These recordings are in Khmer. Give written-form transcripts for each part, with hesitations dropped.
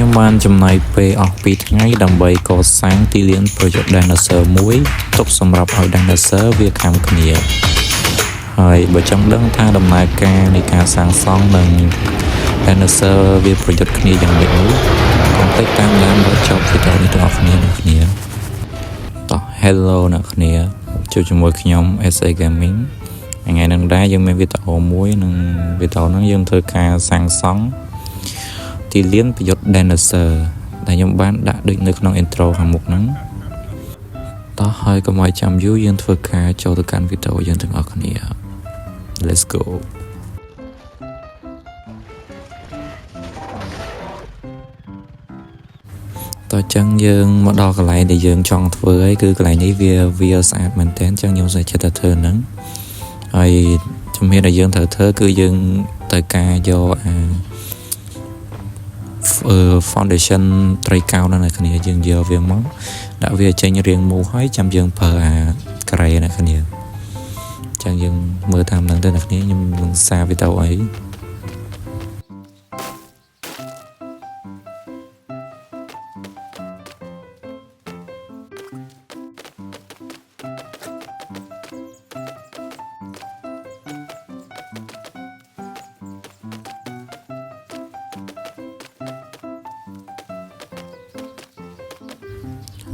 ខ្ញុំបានចំណាយពេលអស់2ថ្ងៃដើម្បីកសាងទីលានប្រយុទ្ធ Dinosaur មួយទុកសម្រាប់ឲ្យ Dinosaur វាខាំគ្នាហើយបើចង់ដឹងថាដំណើរការនៃការសាងសង់និង Dinosaur វាប្រយុទ្ធគ្នាយ៉ាងម៉េចនោះកុំភ្លេចតាមដានដល់ចប់វីដេអូនេះទាំងអស់គ្នាតោះ Hello អ្នកគ្នាជួបជាមួយខ្ញុំ SA Gaming ថ្ងៃនេះដែរយើងមានវីដេអូមួយនិងវីដេអូហ្នឹងយើងធ្វើការសាងសង់ទីលានប្រយុទ្ធ Dinosaur ដែលខ្ញុំបានដាក់ដូចនៅក្នុង intro ខាងមុខហ្នឹងតោះហើយកុំឲ្យចាំយូរយើងធ្វើការចូលទៅកាន់វីដេអូយើងទាំងអស់គ្នា Let's go តោះចឹងយើងមកដល់កន្លែងដែលយើងចង់ធ្វើហើយគឺកន្លែងនេះវាស្អាតមែនតើចឹងខ្ញុំsẽចិត្តតែធ្វើហ្នឹងហើយជំហានដែលយើងត្រូវធ្វើគឺយើងត្រូវការយកfoundation ត្រីកោណណាគ្នាយើងយកវាមកដាក់វាចេញរាងមូលហើយចាំយើងប្រើការ៉េណាគ្នាចឹងយើងមើលតាមហ្នឹងទៅណាគ្នាខ្ញុំនឹងសារវីដេអូអី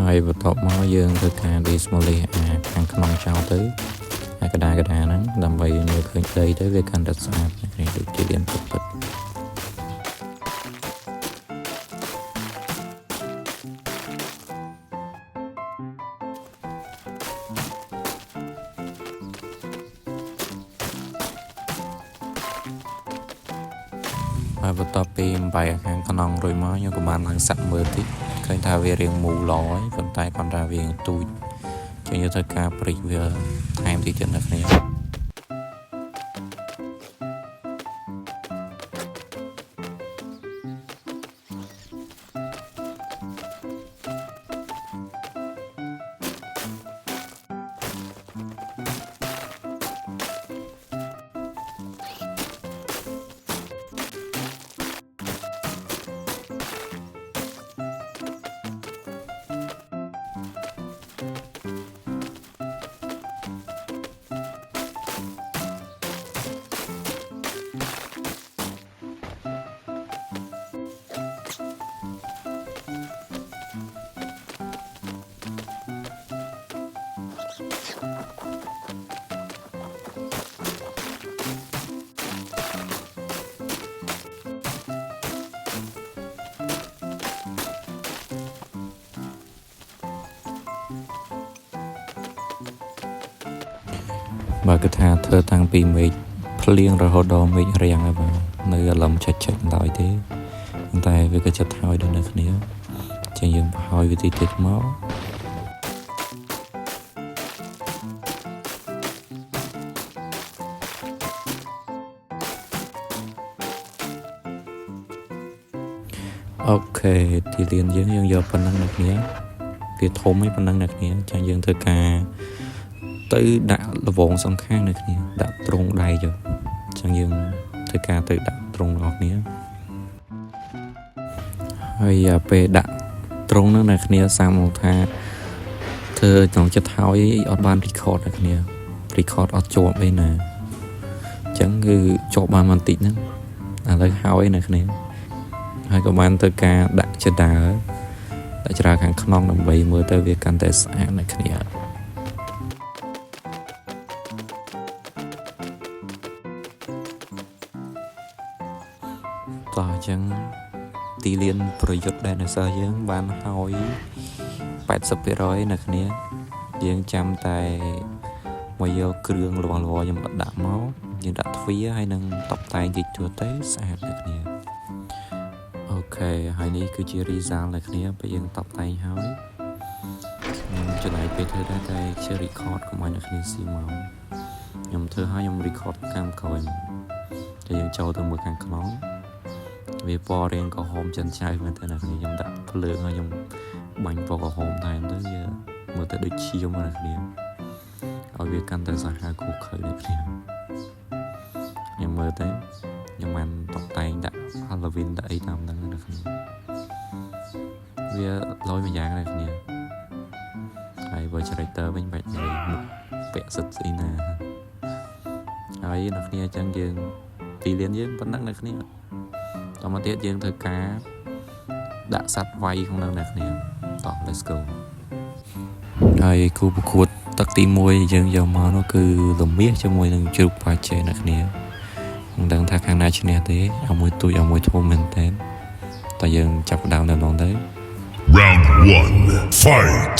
ហើយបន្ទាប់មកយើងធ្វើការ demolish ខាងក្នុងចោលទៅកដាហ្នឹងដើម្បីមើលឃើញដីទៅវាកាន់តែស្អាតនេះដូចជាលានពិតហើយបន្ទាប់ពីបំបែកខាងក្នុងរួចមកខ្ញុំក៏បានឡើងសាក់មើលតិចឃើញថាវារាងមូលល្អហើយប៉ុន្តែគាត់ថាវាទូចចឹងយើងត្រូវការព្រិចវាថែមតិចទៀតណាគ្នាបើគឺថាធ្វើតាំងពីមេឃភ្លៀងរហូតដល់មេឃរាំងហើយបាទនៅអារម្មណ៍ឆេចឡើយទេប៉ុន្តែវាក៏ចិត្តហើយដូចនៅគ្នាចឹងយើងបោះវិធីទៀតមកអូខេទីលានយើងយកប៉ុណ្ណឹងអ្នកគ្នាវាធំឯប៉ុណ្ណឹងអ្នកគ្នាចឹងយើងធ្វើការទៅដាក់លវងសងខាងនៅគ្នាដាក់ត្រង់ដៃចុះចឹងយើងធ្វើការទៅដាក់ត្រង់របស់គ្នាហើយពេលដាក់ត្រង់ហ្នឹងនៅគ្នាសាមមកថាធ្វើក្នុងចិត្តហើយអត់បាន record នៅគ្នា record អត់ជាប់ឯណាចឹងគឺជាប់បានបន្តិចហ្នឹងឥឡូវហើយនៅគ្នាហើយក៏បានទៅការដាក់ចដាដាក់ច្រាខាងក្នុងដើម្បីមើលទៅវាកាន់តែស្អាតនៅគ្នាតោះចឹងទីលានប្រយុទ្ធ Dinosaur យើងបានហើយ 80% នៅគ្នាយើងចាំតែមកយកគ្រឿងលវខ្ញុំដាក់មកយើងដាក់ទ្វារហើយនឹងតុបតែងតិចតួចទៅស្អាតនៅគ្នាអូខេហើយនេះគឺជា result នៅគ្នាពេលយើងតុបតែងហើយខ្ញុំចំណាយពេលធ្វើដែរតែជា record កុំឲ្យអ្នកគ្នាស៊ីមកខ្ញុំធ្វើហើយខ្ញុំ record តាមក្រោយតែយើងចូលទៅមើលខាងក្នុងវាពណ៌រាងក្រហមចិនចៅមែនតើអ្នកគ្នាខ្ញុំដាក់ភ្លើងហើយខ្ញុំបាញ់ពណ៌ក្រហមថែមទៅវាមើលទៅដូចឈាមអ្នកគ្នាឲ្យវាកាន់តែសាហាវគូខើអ្នកគ្នាខ្ញុំមើលទៅខ្ញុំបានតុបតែងដាក់ Halloween ដាក់អីតាមហ្នឹងអ្នកគ្នា វាលយមួយយ៉ាងដែរគ្នាហើយបើច្រៃតើវិញបាច់និយាយមុខពាក់សិតស្អីណាហើយអ្នកគ្នាអញ្ចឹងយើងទីលានយើងប៉ុណ្ណឹងអ្នកគ្នាតមកទៀតយើងធ្វើការដាក់សัตว์វាយក្នុងនឹងអ្នកគ្នាតោះ let's go ហើយគូប្រកួតទឹកទី1យើងយកមកនោះគឺលមាសជាមួយនឹងជ្រូកប៉ាជេអ្នកគ្នាមិនដឹងថាខាងណាឈ្នះទេឲ្យមួយទូចឲ្យមួយធំមែនតើតែយើងចាប់ដើមតែម្ដងទៅ Round 1 Fight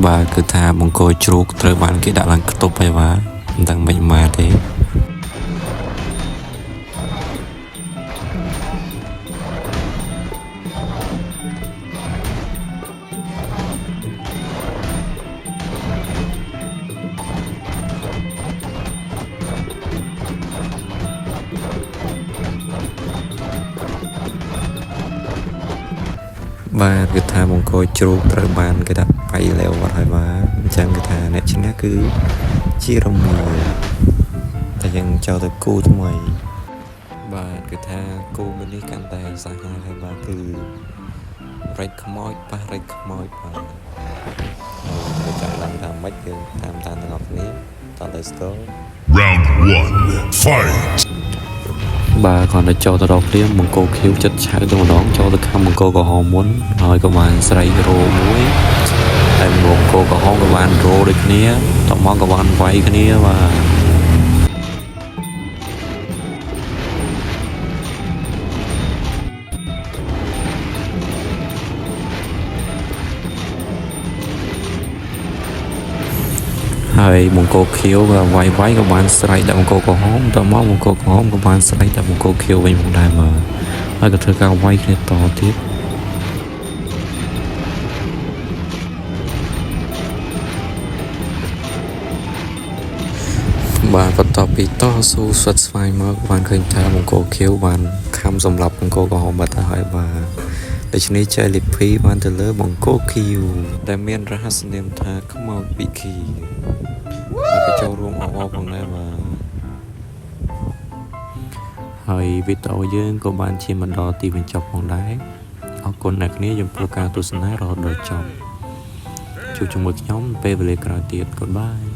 បាទគឺថាបង្គោលជ្រូកត្រូវបានគេដាក់ឡើងខ្ទប់ហើយបាទមិនដឹងមិនមកទេបាទគឺថាបង្គោលជ្រូកត្រូវបានគេដាក់បាយលេវអត់ហើយបាទអញ្ចឹងគឺថាអ្នកឈ្នះគឺជារមៀតែយើងចូលទៅគូថ្មីបាទគឺថាគូមួយនេះកាន់តែសាហាវហើយបាទគឺរែកខ្មោចប៉ះរែកខ្មោចបាទទៅចាំឡើងថាម៉េចយើងតាមទាំងអស់គ្នាតោះ let's go Round 1 Fight បាទគាត់ទៅចូលទៅរកព្រាមបង្គោលខៀវចិត្តឆៅទៅម្ដងចូលទៅខំបង្គោលក្រហមមុនហើយក៏បានស្រីរោមួយហើយបង្គោលក្រហមក៏បានរោដូចគ្នាតមកក៏បានវាយគ្នាបាទហើយបង្គោលខៀវក៏វាយក៏បានស្រែកដាក់បង្គោលក្រហមតមកបង្គោលក្រហមក៏បានស្រែកដាក់បង្គោលខៀវវិញផងដែរមើលហើយក៏ធ្វើការវាយគ្នាតទៀតបាទបន្ទាប់ពីតស៊ូស្វិតស្វាញមកបានឃើញថាបង្គោលខៀវបានខំសម្លាប់បង្គោលក្រហមបាត់ទៅហើយបាទដូច្នេះចៃលីភីបានទៅលើបង្គោលខៀវដែលមានរហស្សនាមថាខ្មោចពីគីហើយក៏ចូលរួមអបអរផងដែរបាទហើយវីដេអូយើងក៏បានជាមកដល់ទីបញ្ចប់ផងដែរអរគុណអ្នកគ្នាចំពោះការទស្សនារហូតដល់ចប់ជួបជាមួយខ្ញុំពេលវេលាក្រោយទៀត Goodbye